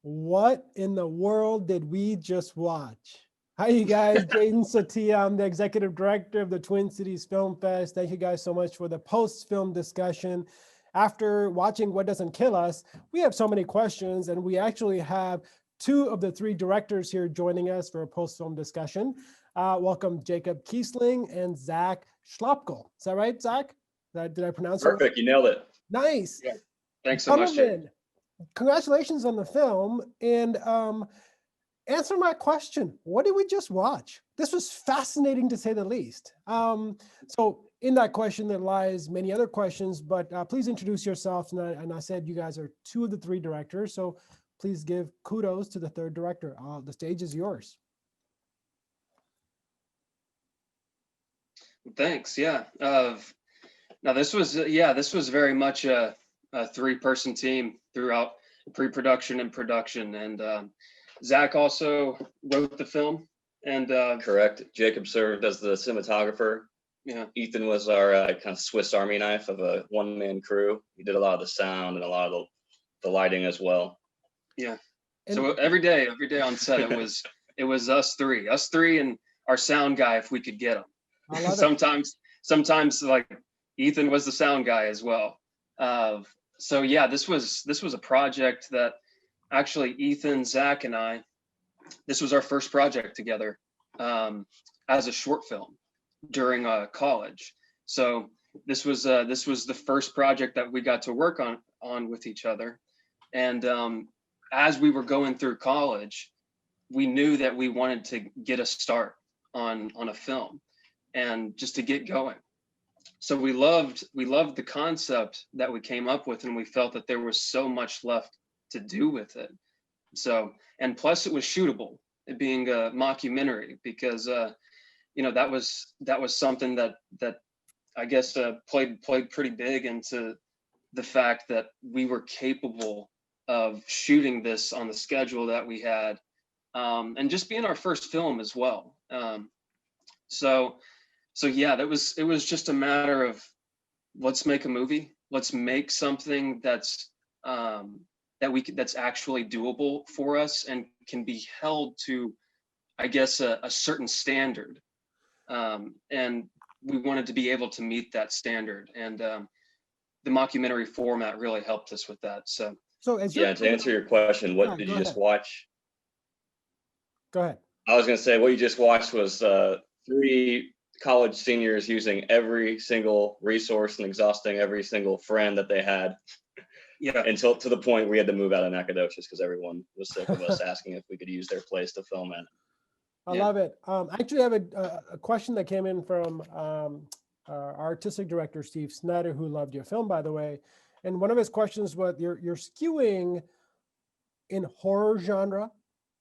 What in the world did we just watch? Hi, you guys. Jaden Satia. I'm the executive director of the Twin Cities Film Fest. Thank you guys so much for the post-film discussion. After watching What Doesn't Kill Us, we have so many questions, and we actually have two of the three directors here joining us for a post-film discussion. Welcome Jacob Kiesling and Zach Schlopkel. Is that right, Zach? Did I pronounce it right? Perfect. You nailed it. Nice. Yeah. Thanks so much, Jaden. Congratulations on the film, and answer my question. What did we just watch? This was fascinating to say the least. So in that question there lies many other questions, but please introduce yourselves. And I said you guys are two of the three directors, so please give kudos to the third director. The stage is yours. Thanks. Yeah. Now this was very much a three-person team throughout pre-production and production, and Zach also wrote the film. And correct. Jacob served as the cinematographer. Yeah. Ethan was our kind of Swiss Army knife of a one-man crew. He did a lot of the sound and a lot of the lighting as well. Yeah. So every day on set, it was us three, and our sound guy if we could get him. I love it. Sometimes like Ethan was the sound guy as well. So yeah, this was a project that actually Ethan, Zach, and I, this was our first project together as a short film during college. So this was the first project that we got to work on with each other. And as we were going through college, we knew that we wanted to get a start on a film and just to get going. So we loved the concept that we came up with, and we felt that there was so much left to do with it. So, and plus it was shootable, it being a mockumentary, because that was something that I guess played pretty big into the fact that we were capable of shooting this on the schedule that we had, and just being our first film as well. So yeah, it was just a matter of, let's make a movie. Let's make something that's that's actually doable for us and can be held to, I guess, a certain standard. And we wanted to be able to meet that standard. And the mockumentary format really helped us with that. So yeah, to answer your question, what did you just watch? Go ahead. I was going to say what you just watched was three college seniors using every single resource and exhausting every single friend that they had. Yeah. Until to the point we had to move out of Nacogdoches because everyone was sick of us asking if we could use their place to film at. I love it. I actually have a question that came in from our artistic director, Steve Snyder, who loved your film, by the way. And one of his questions was, you're skewing in horror genre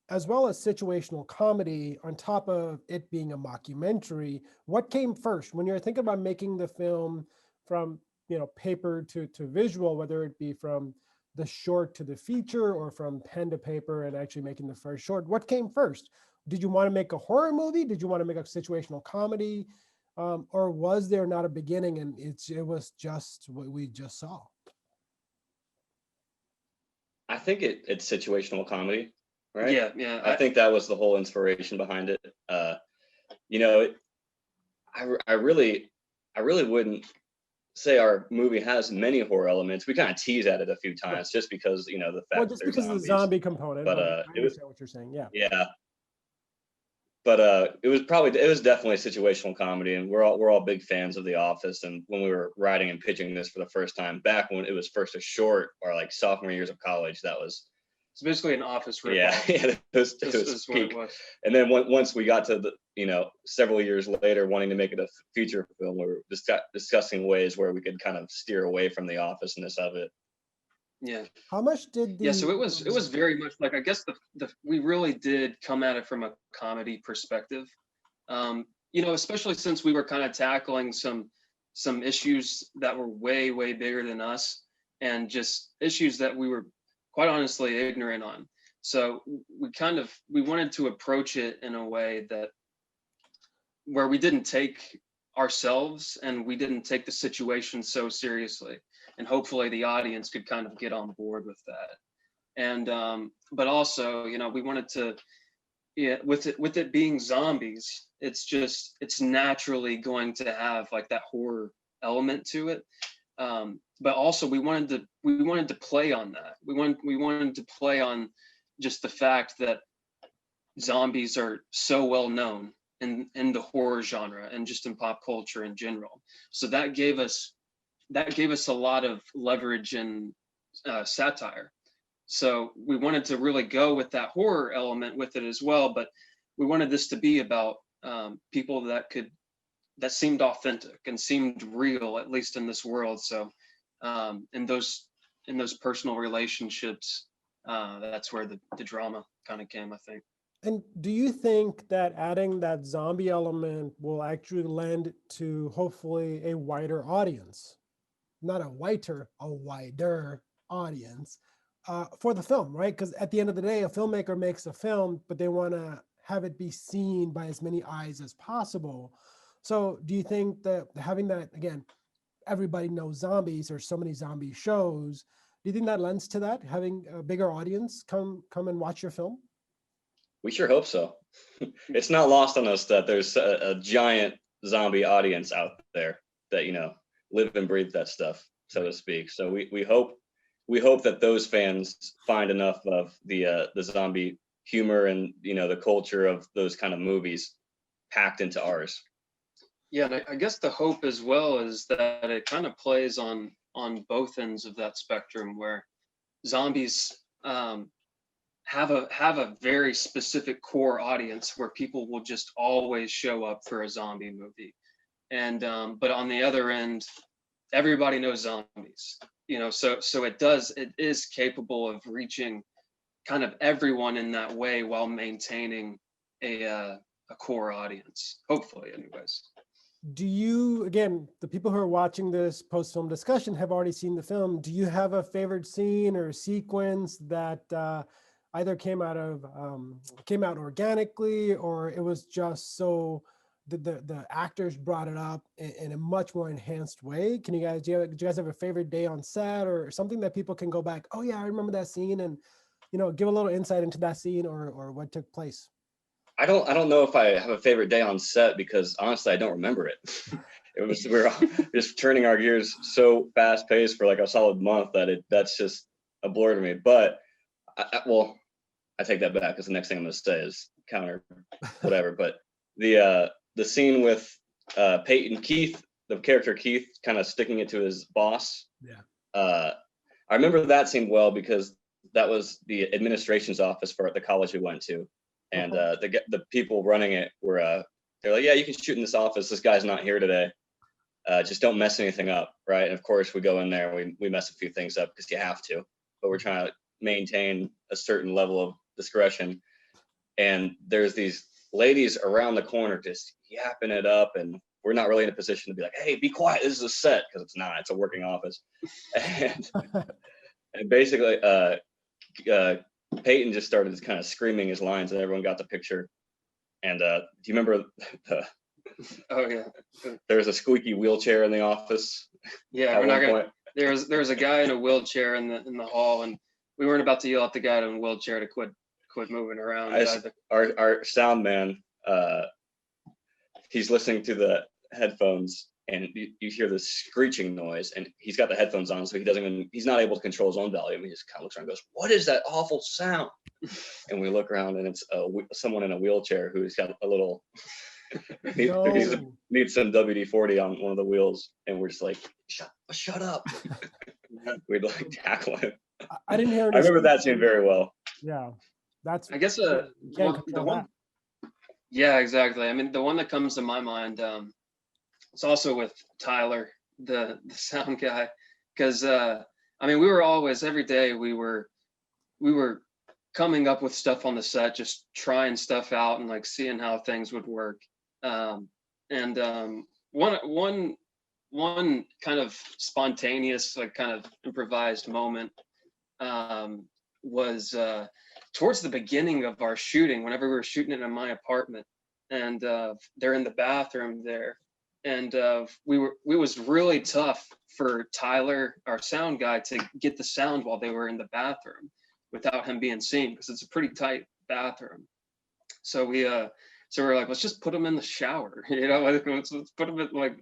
as well as situational comedy on top of it being a mockumentary. What came first when you're thinking about making the film from paper to visual, whether it be from the short to the feature or from pen to paper and actually making the first short? What came first? Did you want to make a horror movie? Did you want to make a situational comedy? Or was there not a beginning and it was just what we just saw? I think it's situational comedy, right? Yeah. I think that was the whole inspiration behind it. I really wouldn't say our movie has many horror elements. We kind of tease at it a few times just because, the fact just because of the zombie component. But I understand what you're saying. Yeah. Yeah. But it was definitely a situational comedy, and we're all big fans of The Office. And when we were writing and pitching this for the first time, back when it was first a short, or like sophomore years of college, that was it's basically an Office ripoff. Yeah, it was peak. And then once we got to the several years later, wanting to make it a feature film, we were discussing ways where we could kind of steer away from the Office-ness of it. Yeah. How much did the... Yeah, so it was very much like, I guess we really did come at it from a comedy perspective. Especially since we were kind of tackling some issues that were way, way bigger than us, and just issues that we were quite honestly ignorant on. So we wanted to approach it in a way where we didn't take ourselves and we didn't take the situation so seriously. And hopefully the audience could kind of get on board with that. And but also, you know, we wanted to, yeah, with it being zombies, it's naturally going to have like that horror element to it. But also we wanted to play on that. We wanted to play on just the fact that zombies are so well known in the horror genre and just in pop culture in general. So that gave us a lot of leverage and satire. So we wanted to really go with that horror element with it as well, but we wanted this to be about people that seemed authentic and seemed real, at least in this world. So in those personal relationships, that's where the drama kind of came, I think. And do you think that adding that zombie element will actually lend to hopefully a wider audience? Not a whiter, a wider audience for the film, right? Because at the end of the day, a filmmaker makes a film, but they want to have it be seen by as many eyes as possible. So do you think that having that, again, everybody knows zombies or so many zombie shows, do you think that lends to that, having a bigger audience come and watch your film? We sure hope so. It's not lost on us that there's a giant zombie audience out there that, you know, live and breathe that stuff, so to speak. So we hope that those fans find enough of the zombie humor and, you know, the culture of those kind of movies packed into ours. Yeah, and I guess the hope as well is that it kind of plays on both ends of that spectrum, where zombies have a very specific core audience where people will just always show up for a zombie movie, and but on the other end, everybody knows zombies, you know. So it is capable of reaching kind of everyone in that way while maintaining a core audience, hopefully, anyways. Do you, again, the people who are watching this post-film discussion have already seen the film. Do you have a favorite scene or sequence that either came out organically, or it was just so the actors brought it up in a much more enhanced way? Can you guys, do you guys have a favorite day on set or something that people can go back, oh yeah, I remember that scene, and, you know, give a little insight into that scene or what took place? I don't know if I have a favorite day on set, because honestly I don't remember it. We were just turning our gears so fast paced for like a solid month that's just a blur to me. But I take that back, because the next thing I'm going to say is counter whatever. But the scene with Peyton Keith, the character Keith, kind of sticking it to his boss. Yeah. I remember that scene well because that was the administration's office for the college we went to. And the people running it were they're like, yeah, you can shoot in this office. This guy's not here today. Just don't mess anything up, right? And of course, we go in there, we mess a few things up because you have to. But we're trying to maintain a certain level of discretion. And there's these ladies around the corner just yapping it up, and we're not really in a position to be like, hey, be quiet. This is a set, because it's not. It's a working office. And basically, Peyton just started kind of screaming his lines, and everyone got the picture. And do you remember Oh yeah, there was a squeaky wheelchair in the office? yeah. We're not gonna. There's a guy in a wheelchair in the hall, and we weren't about to yell at the guy in a wheelchair to quit moving around. Our sound man, he's listening to the headphones, and you hear this screeching noise, and he's got the headphones on, so he's not able to control his own volume. He just kind of looks around and goes, what is that awful sound? And we look around, and it's someone in a wheelchair who's got a little, needs some WD-40 on one of the wheels, and we're just like, shut up. We'd like tackle him. I didn't hear. I remember that scene very well. Yeah, that's. I guess the one. Yeah, exactly. I mean, the one that comes to my mind, it's also with Tyler, the sound guy, because I mean, we were always, every day we were coming up with stuff on the set, just trying stuff out and like seeing how things would work. And one kind of spontaneous, like kind of improvised moment was towards the beginning of our shooting, whenever we were shooting it in my apartment, and they're in the bathroom there. And it was really tough for Tyler, our sound guy, to get the sound while they were in the bathroom. without him being seen, because it's a pretty tight bathroom. So we're like, let's just put him in the shower, like, let's put him in,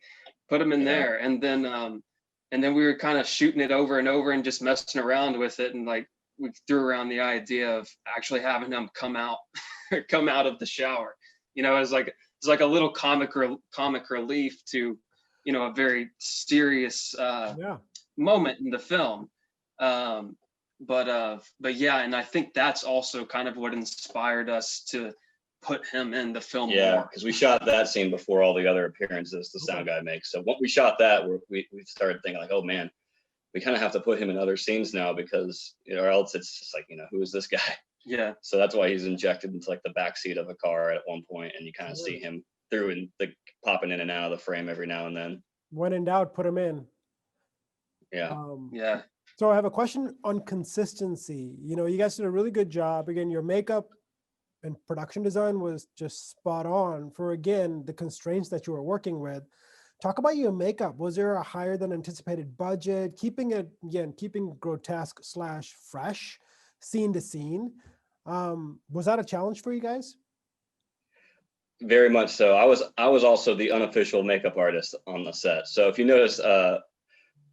put him in there. And then we were kind of shooting it over and over and just messing around with it. And like, we threw around the idea of actually having him come out of the shower. It's like a little comic relief to, a very serious moment in the film. But yeah, and I think that's also kind of what inspired us to put him in the film. Yeah, because we shot that scene before all the other appearances the sound guy makes. So once we shot that, we started thinking like, oh man, we kind of have to put him in other scenes now, because or else it's just like, who is this guy? Yeah. So that's why he's injected into like the back seat of a car at one point, and you kind of see him through and popping in and out of the frame every now and then. When in doubt, put him in. Yeah. Yeah. So I have a question on consistency. You guys did a really good job. Again, your makeup and production design was just spot on for, again, the constraints that you were working with. Talk about your makeup. Was there a higher than anticipated budget? Keeping grotesque / fresh, scene to scene. Was that a challenge for you guys? Very much so. I was also the unofficial makeup artist on the set. So if you notice,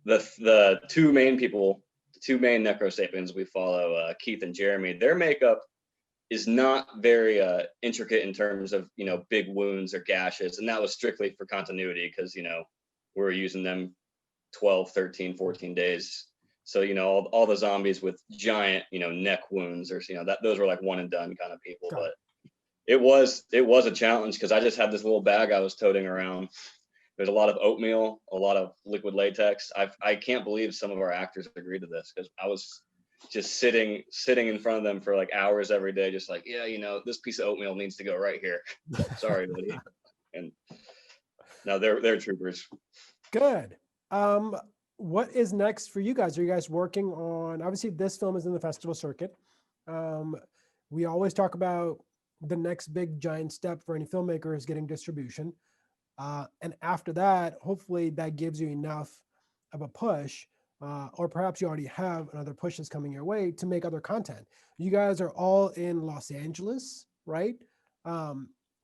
the two main people, the two main necrosapiens we follow, Keith and Jeremy, their makeup is not very intricate in terms of big wounds or gashes, and that was strictly for continuity, because we were using them 12, 13, 14 days. So all the zombies with giant neck wounds, or those were like one and done kind of people. But it was a challenge, because I just had this little bag I was toting around. There's a lot of oatmeal, a lot of liquid latex. I can't believe some of our actors agreed to this, because I was just sitting in front of them for like hours every day, just like, this piece of oatmeal needs to go right here. Sorry, buddy. And no, they're troopers. Good. What is next for you guys? Are you guys working on, obviously this film is in the festival circuit. We always talk about the next big giant step for any filmmaker is getting distribution. And after that, hopefully that gives you enough of a push, or perhaps you already have another push that's coming your way to make other content. You guys are all in Los Angeles, right?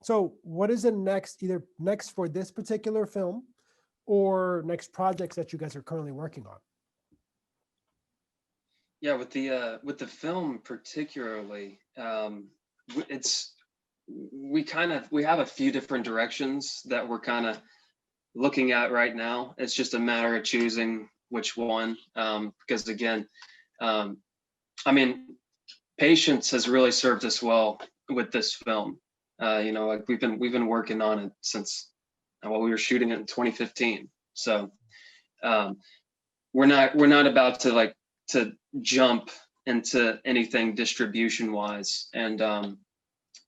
So what is the either next for this particular film or next projects that you guys are currently working on? Yeah, with the film particularly, we have a few different directions that we're kind of looking at right now. It's just a matter of choosing which one, because again, patience has really served us well with this film. Like we've been working on it since we were shooting it in 2015. So we're not about to jump into anything distribution wise, and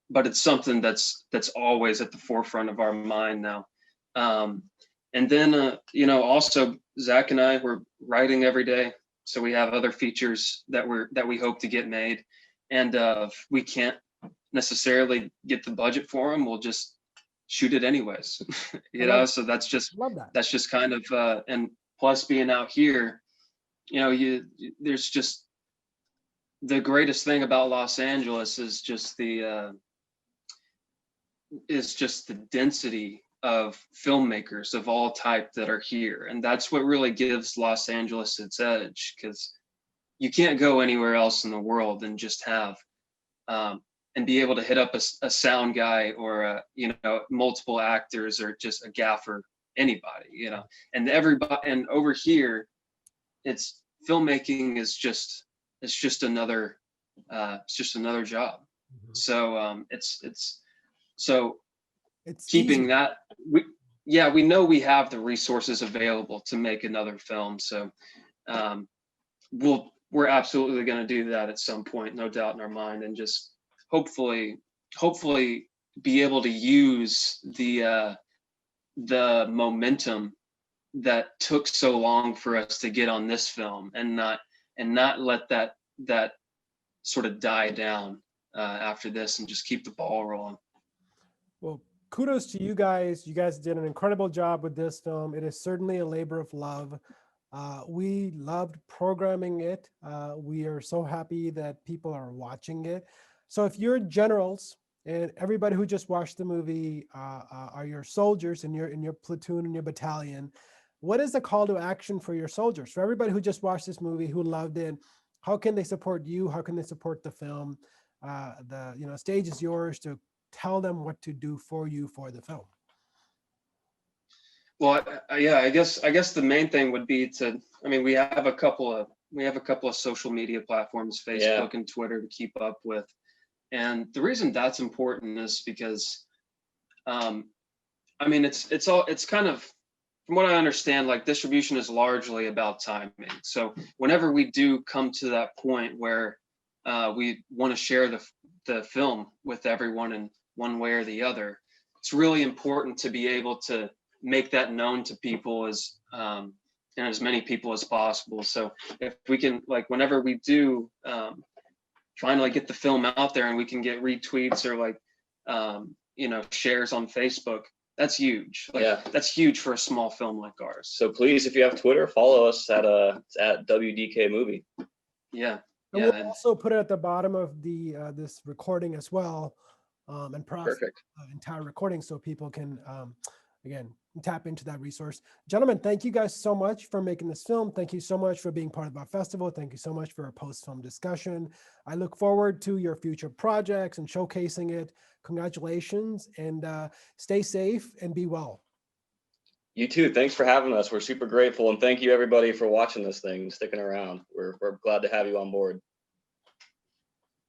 but it's something that's always at the forefront of our mind now. And then also Zach and I, we're writing every day, so we have other features that we hope to get made, and we can't necessarily get the budget for them, we'll just shoot it anyways. So that's just kind of and plus being out here, there's just the greatest thing about Los Angeles is just the density of filmmakers of all type that are here, and that's what really gives Los Angeles its edge, because you can't go anywhere else in the world and just have and be able to hit up a sound guy or multiple actors or just a gaffer, anybody, and everybody. And over here, it's filmmaking is just another job. Mm-hmm. So it's keeping easy. that, we know we have the resources available to make another film. So we're absolutely going to do that at some point, no doubt in our mind, and just hopefully be able to use the momentum that took so long for us to get on this film, and not let that sort of die down after this, and just keep the ball rolling. Well, kudos to you guys. You guys did an incredible job with this film. It is certainly a labor of love. We loved programming it. We are so happy that people are watching it. So if you're generals and everybody who just watched the movie are your soldiers in your platoon and your battalion, what is the call to action for your soldiers? For everybody who just watched this movie, who loved it, how can they support you? How can they support the film? The stage is yours to tell them what to do for you for the film. Well, yeah, I guess the main thing would be to, I mean, we have a couple of social media platforms, Facebook and Twitter, to keep up with. And the reason that's important is because, I mean, it's kind of, from what I understand, like distribution is largely about timing. So whenever we do come to that point where we want to share the film with everyone in one way or the other, it's really important to be able to make that known to people and as many people as possible. So if we can, like, whenever we do finally get the film out there and we can get retweets or like shares on Facebook, that's huge. Like, that's huge for a small film like ours. So please, if you have Twitter, follow us at WDK Movie. Yeah. And we'll also put it at the bottom of the this recording as well, and process the entire recording so people can again tap into that resource. Gentlemen, thank you guys so much for making this film. Thank you so much for being part of our festival. Thank you so much for a post-film discussion. I look forward to your future projects and showcasing it. Congratulations, and stay safe and be well. You too. Thanks for having us. We're super grateful, and thank you everybody for watching this thing and sticking around. We're glad to have you on board.